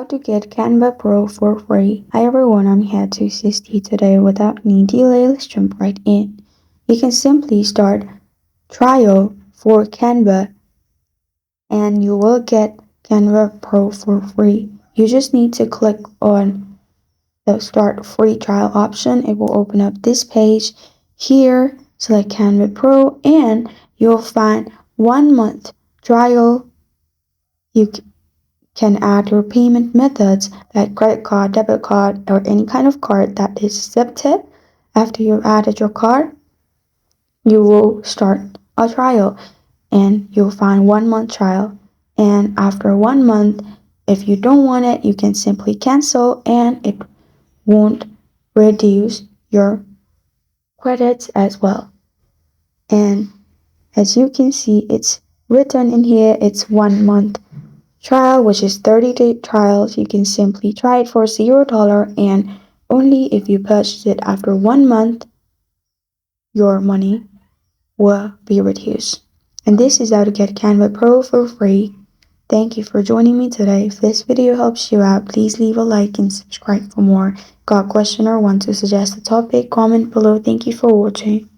to get Canva Pro for free. Hi everyone, I'm here to assist you today. Without any delay, let's jump right in. You can simply start trial for Canva and you will get Canva Pro for free. You just need to click on the start free trial option. It will open up this page. Here, select Canva Pro and you'll find 1 month trial. You can add your payment methods like credit card, debit card, or any kind of card that is accepted. After you've added your card, you will start a trial and you'll find 1 month trial. And after 1 month, if you don't want it, you can simply cancel and it won't reduce your credits as well. And as you can see, it's written in here, it's 1 month trial, which is 30-day trials. You can simply try it for $0 and only if you purchase it after 1 month, your money will be reduced. And this is how to get Canva Pro for free. Thank you for joining me today. If this video helps you out, please leave a like and subscribe for more. Got a question or want to suggest a topic? Comment below. Thank you for watching.